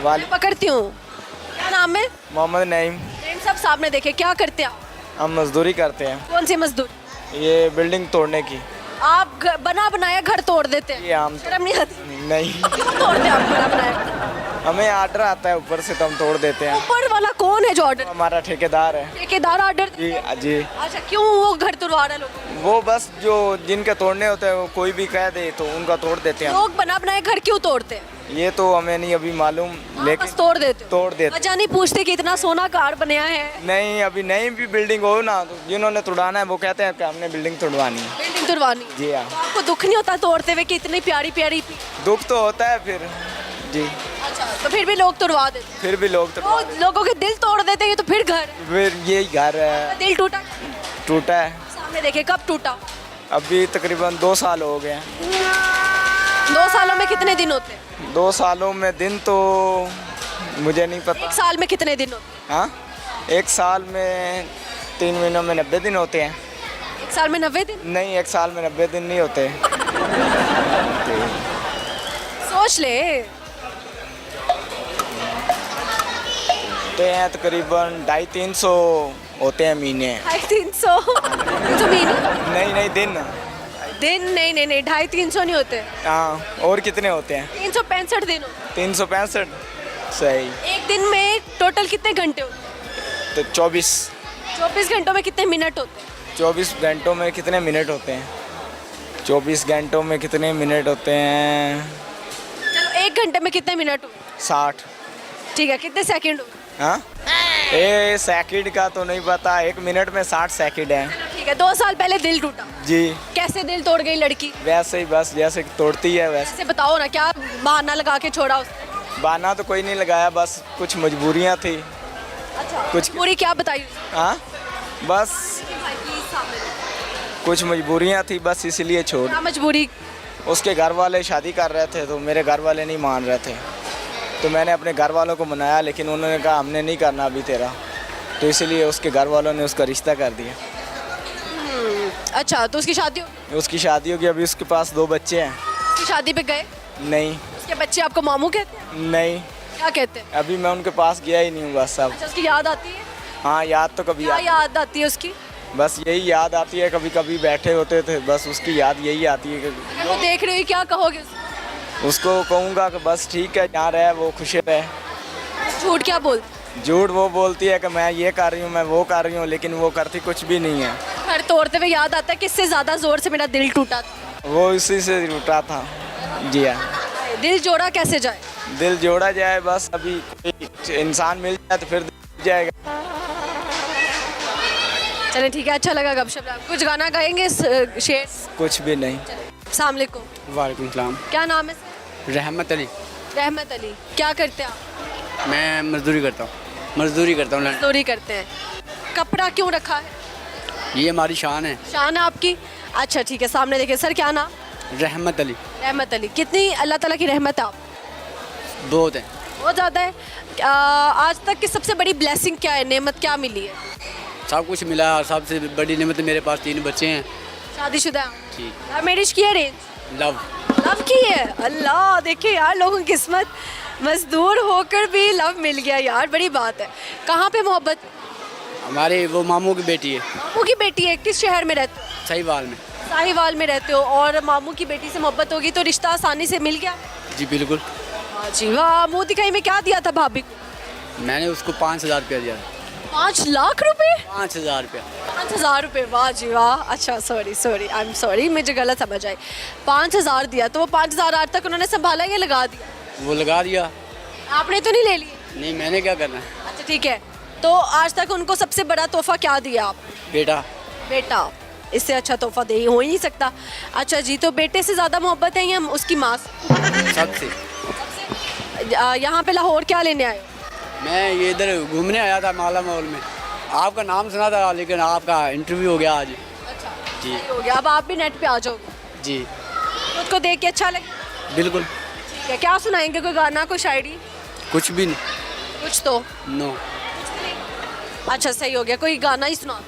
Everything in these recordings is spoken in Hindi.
वाली। मैं पकड़ती हूँ। क्या नाम है? मोहम्मद नईम। नईम साहब सामने देखे, क्या करते हैं आप? हम मजदूरी करते हैं, कौन सी मजदूर? ये बिल्डिंग तोड़ने की। आप बना बनाया घर तोड़ देते हैं? ये आम शर्म नहीं आती? नहीं, क्यों तोड़ते हैं आप बना बनाया? हमें आर्डर आता है ऊपर से तो हम तोड़ देते हैं। ऊपर वाला कौन है जो ऑर्डर? हमारा ठेकेदार है। ठेकेदार ऑर्डर? जी जी। अच्छा, क्यों वो घर तोड़वा रहे लोग? वो बस जो जिनके तोड़ने होते हैं वो कोई भी कह दे तो उनका तोड़ देते हैं। लोग बना बनाए घर क्यों तोड़ते हैं? ये तो हमें नहीं अभी मालूम, लेकिन बस तोड़ देते हो? तोड़ देते। वजह नहीं पूछते कि इतना सोना कार बनाया है? नहीं, अभी नई भी बिल्डिंग हो ना तो जिन्होंने तोड़ाना है वो कहते हैं कि हमने बिल्डिंग तोड़वानी है। बिल्डिंग तोड़वानी? जी हाँ। तो आपको दुख नहीं होता तोड़ते हुए कि इतनी प्यारी प्यारी? दुख तो होता है फिर। जी। अच्छा, तो फिर भी लोग तोड़वा देते हैं? फिर भी लोग तो लोगों के दिल तोड़ देते हैं, ये तो फिर घर है। फिर यही घर है। दिल टूटा? टूटा है सामने देखे, कब टूटा? अभी तकरीबन 2 साल हो गए हैं। 2 सालों में कितने दिन होते हैं? 2 सालों में दिन तो मुझे नहीं पता। 1 साल में कितने दिन होते हाँ, 1 साल में 3 महीनों में 90 दिन होते हैं। हैं? 1 साल में 90 दिन? नहीं, 1 साल में 90 दिन नहीं होते। सोच ले। होते हैं तकरीबन 250-300 होते हैं महीने। 350? 300 महीने? नहीं नहीं, दिन। दिन नहीं नहीं नहीं, 250-300 नहीं होते। हाँ, और कितने होते हैं? 365 दिन होते 365। सही। हैं। एक दिन में टोटल कितने घंटे होते हैं? तो 24 घंटों में कितने मिनट होते हैं? 24 घंटों में कितने मिनट होते हैं? 24 घंटों में कितने मिनट होते हैं? चलो, 1 घंटे में कितने मिनट हुए? 60। ठीक है, कितने सेकंड हुए? हाँ, सेकंड का तो नहीं पता। 1 मिनट में 60 सेकंड है। ठीक है, 2 साल पहले दिल टूटा। जी। कैसे दिल तोड़ गई लड़की? वैसे ही, बस जैसे तोड़ती है वैसे। ऐसे बताओ ना, क्या बहाना लगा के छोड़ा उसने? बहाना तो कोई नहीं लगाया, बस कुछ मजबूरियाँ थी। अच्छा, कुछ पूरी क्या बताई? हाँ, बस कुछ मजबूरियाँ थी, बस इसलिए छोड़। क्या मजबूरी? उसके घर वाले शादी कर रहे थे तो मेरे घर वाले नहीं मान रहे थे, तो मैंने अपने घर वालों को मनाया, लेकिन उन्होंने कहा हमने नहीं करना अभी तेरा, तो इसलिए उसके घर वालों ने उसका रिश्ता कर दिया। अच्छा, तो उसकी शादी हो गई? उसकी शादी होगी, अभी उसके पास 2 बच्चे हैं। उसकी शादी पे गए? नहीं उसके बच्चे आपको मामू कहते हैं? नहीं, क्या कहते हैं? अभी मैं उनके पास गया ही नहीं हूँ बस अब। अच्छा, उसकी याद आती है? हाँ, याद तो कभी क्या याद आती है उसकी? बस यही याद आती है, कभी कभी बैठे होते थे बस उसकी याद यही आती है कि अगर वो देख रही हुई, क्या कहोगे उसको? उसको कहूँगा कि बस ठीक है, जहाँ रहे वो खुश रहे। झूठ क्या बोल? झूठ वो बोलती है कि मैं ये कर रही हूँ, मैं वो कर रही हूँ, लेकिन वो करती कुछ भी नहीं है। घर तोड़ते हुए याद आता है किससे ज़्यादा ज़ोर से मेरा दिल टूटा था? वो इसी से टूटा था। जी हाँ। दिल जोड़ा कैसे जाए? दिल जोड़ा जाए, बस अभी कोई इंसान मिल जाए तो फिर दिल जाएगा। चले ठीक है, अच्छा लगा गपशप। कुछ गाना गाएंगे शेर? कुछ भी नहीं। अस्सलाम वालेकुम। वालेकुम सलाम। क्या नाम है सर? रहमत अली। रहमत अली। क्या करते हैं आप? मैं मजदूरी करता हूँ मजदूरी करते हैं। कपड़ा क्यों रखा है? ये हमारी शान है। शान है आपकी? अच्छा ठीक है, सामने देखिए। सर क्या नाम? रहमत अली। रहमत अली। कितनी अल्लाह ताला की रहमत है आप? बहुत है। बहुत ज़्यादा है। आज तक की सबसे बड़ी ब्लेसिंग क्या है, नेमत क्या मिली है? सब कुछ मिला और सबसे बड़ी नेमत मेरे पास 3 बच्चे हैं। शादीशुदा? ठीक। मैरिज की है? अरेंज? लव। लव की है? अल्लाह, देखिए यार लोगों की किस्मत, मजदूर होकर भी लव मिल गया यार, बड़ी बात है। कहाँ पे मोहब्बत? हमारे वो मामू की बेटी है। मामू की बेटी है? किस शहर में रहते हो? साहिवाल में। साहिवाल में रहते हो, और मामू की बेटी से मोहब्बत होगी तो रिश्ता आसानी से मिल गया? जी बिल्कुल। जी वाह। मुँह दिखाई में क्या दिया था भाभी को? मैंने उसको 5,000 रुपया दिया। 5 लाख रुपए? 5,000 रुपया। 5,000 रुपये? वाह जी वाह। अच्छा, सॉरी आई एम सॉरी, मुझे गलत समझ आई। 5,000 दिया, तो वो 5,000 आज तक उन्होंने संभाला या लगा दिया? वो लगा दिया। आपने तो नहीं ले लिए? नहीं, मैंने क्या करना है। अच्छा ठीक है, तो आज तक उनको सबसे बड़ा तोहफा क्या दिया आप? बेटा। बेटा। इससे अच्छा तोहफा दे हो ही नहीं सकता। अच्छा जी, तो बेटे से ज़्यादा मोहब्बत है या उसकी माँ से? सबसे। यहाँ पे लाहौर क्या लेने आए हो? मैं ये इधर घूमने आया था माला मॉल में। आपका नाम सुना था, लेकिन आपका इंटरव्यू हो गया आज। अच्छा जी। हो गया, अब आप भी नेट पे आ जाओगे। जी खुद को देख के अच्छा लगे? बिल्कुल। ठीक है, क्या सुनाएंगे? कोई गाना, कोई शायरी? कुछ भी नहीं। कुछ तो। नो। अच्छा सही हो गया, कोई गाना ही सुना।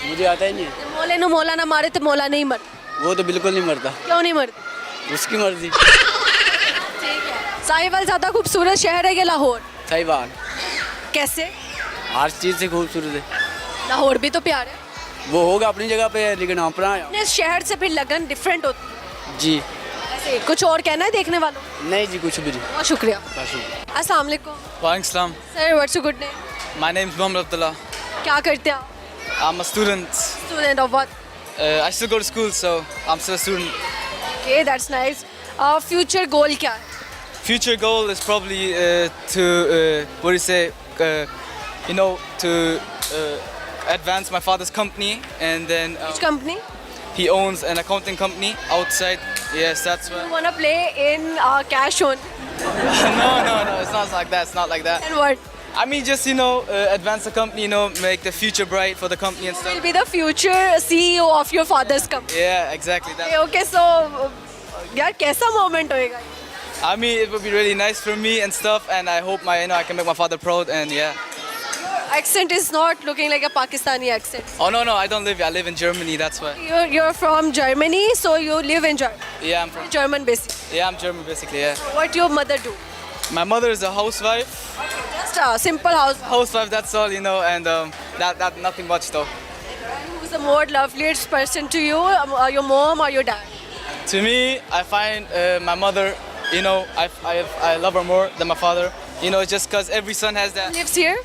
मुझे आता ही नहीं है। मोले नु मोला ना मारे तो मोला नहीं मर। वो तो बिल्कुल नहीं मरता। क्यों नहीं मरती? उसकी मर्जी। ठीक है, साहिवाल ज़्यादा खूबसूरत शहर है या लाहौर? सही बात, कैसे? हर चीज़ से खूबसूरत है। लाहौर भी तो प्यार है। वो होगा अपनी जगह पे है, लेकिन अपना अपने शहर से फिर लगन डिफरेंट होती है। जी ऐसे कुछ और कहना है देखने वालों को? नहीं जी, कुछ भी नहीं। बहुत शुक्रिया। अस्सलाम वालेकुम। Waalaikumsalam. Sir, what's your good name? My name is Mohammed Abdullah. क्या करते हैं आप? I'm a student. Student of what? I still go to school, so I'm still a student. Okay, that's nice. Future goal क्या है? Future goal is probably to, what do you say, to advance my father's company, and then Which company? he owns an accounting company outside. Yes, that's You where. wanna play in cash on? No, it's not like that. It's not like that. And what? I mean, just advance the company. Make the future bright for the company and Will stuff. be the future CEO of your father's company. Yeah, exactly that. Okay, so यार कैसा मोमेंट होएगा? I mean, it would be really nice for me and stuff, and I hope I can make my father proud, and yeah. Accent is not looking like a Pakistani accent. Oh no, I don't live here. I live in Germany. That's why. You're from Germany, so you live in Germany. Yeah, I'm from. German basically. Yeah, I'm German basically. Yeah. What your mother do? My mother is a housewife. Just a simple house. Housewife, that's all, and that nothing much though. Who's the more loveliest person to you, your mom or your dad? To me, I find my mother. I love her more than my father. Just because every son has that. Lives here?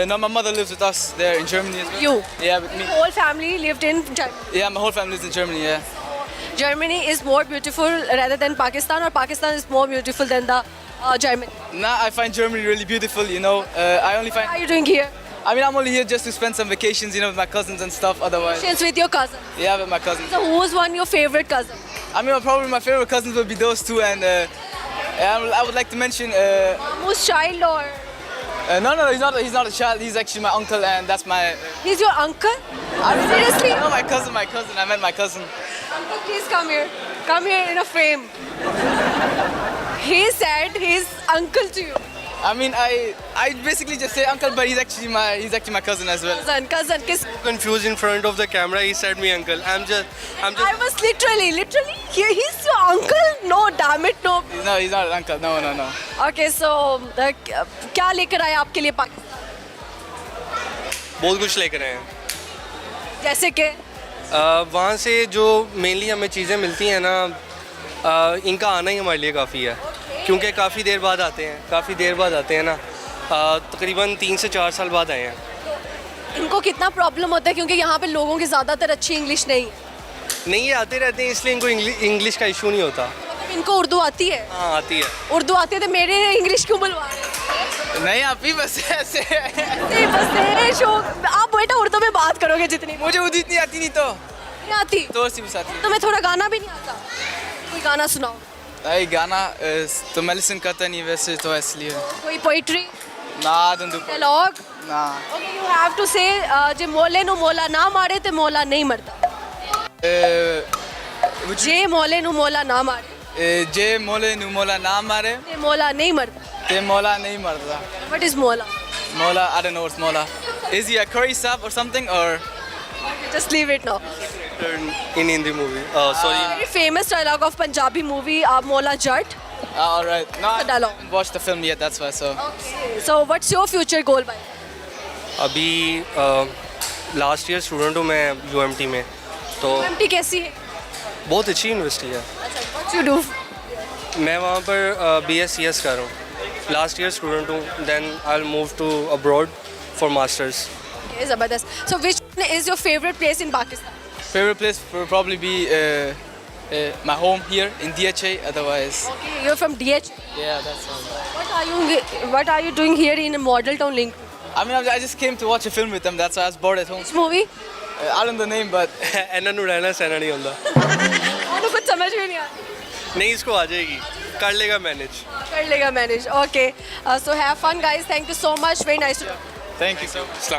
No, my mother lives with us there in Germany as well. You? Yeah, with me. Whole family lived in Germany. Yeah, my whole family lives in Germany. Yeah. Germany is more beautiful rather than Pakistan, or Pakistan is more beautiful than the Germany. Nah, I find Germany really beautiful. I only What are find. you doing here? I mean, I'm only here just to spend some vacations, with my cousins and stuff. Otherwise, Since with your cousin. yeah, with my cousins. So who's one your favorite cousin? I mean, probably my favorite cousins would be those two, and I would like to mention. Who's child or? No, he's not a child. He's actually my uncle, and that's my. He's your uncle? Seriously? No, my cousin. I met my cousin. Uncle, please come here. Come here in a frame. He said he's uncle to you. I mean, I basically just say uncle, but he's actually my cousin as well. Cousin, kiss. Confused in front of the camera, he said me uncle. I'm just I was literally, he's your uncle? No, damn it, no. He's not an uncle. No. Okay, so क्या लेकर आए आपके लिए पाकिस्तान? बहुत कुछ लेकर आए हैं। जैसे कि वहाँ से जो मेनली हमें चीज़ें मिलती हैं ना, इनका आना ही हमारे लिए काफ़ी है, क्योंकि काफ़ी देर बाद आते हैं ना, तकरीबन 3 से 4 साल बाद आए हैं। इनको कितना प्रॉब्लम होता है, क्योंकि यहाँ पे लोगों की ज़्यादातर अच्छी इंग्लिश नहीं है। नहीं, ये आते रहते हैं, इसलिए इनको इंग्लिश का इशू नहीं होता। मतलब इनको उर्दू आती है? हाँ, आती है। उर्दू आती है तो मेरे इंग्लिश क्यों बुलवा रहे हैं? नहीं, आप ही बस ऐसे। नहीं, बस ये शो आप बेटा उर्दू में बात करोगे जितनी। मुझे उर्दू इतनी आती नहीं तो। नहीं आती? तो सी बस आती। तो मैं थोड़ा गाना भी नहीं आता। कोई गाना सुनाओ। नहीं, गाना तो मैं लिसन करता नहीं वैसे, तो इसलिए। कोई पोइट्री? ना, don't do. डायलॉग? ना। Okay, you have to say जे मोले नु मोला ना मारे ते मोला नहीं मरता। जे मोले नु मोला ना मारे। जे मोले नु मोला ना मारे। ते मोला नहीं मरता। ते मोला नहीं मरता। What is mola? Mola, I don't know what's mola. Is he a curry sap or something or? Just leave it now. In Hindi movie, sorry. Very famous dialogue of Punjabi movie Mola Jat. All right. No, I dialogue. haven't watched the film yet. That's why. So. Okay. So what's your future goal, bhai? अभी लास्ट ईयर स्टूडेंट हूँ मैं UMT में, तो UMT कैसी है? बहुत अच्छी यूनिवर्सिटी है। अच्छा, what you do? मैं वहाँ पर BScs कर रहा हूँ, लास्ट ईयर स्टूडेंट हूँ, then I will move to abroad for masters. Okay, zabardast. So which one is your favorite place in Pakistan? Favorite place would probably be my home here in DHA. Otherwise, Okay, you're from DH. yeah, that's all. What are you doing here in Model Town Link? I mean, I just came to watch a film with them. That's why I was bored at home. Which movie? I don't know the name, but एना नू रहना सहना नहीं होता। उन्हें कुछ समझ में नहीं आता। नहीं, इसको आ जाएगी, कर लेगा मैनेज। कर लेगा manage. Okay. So have fun, guys. Thank you so much. Very nice to. thank you so much. अस्सलाम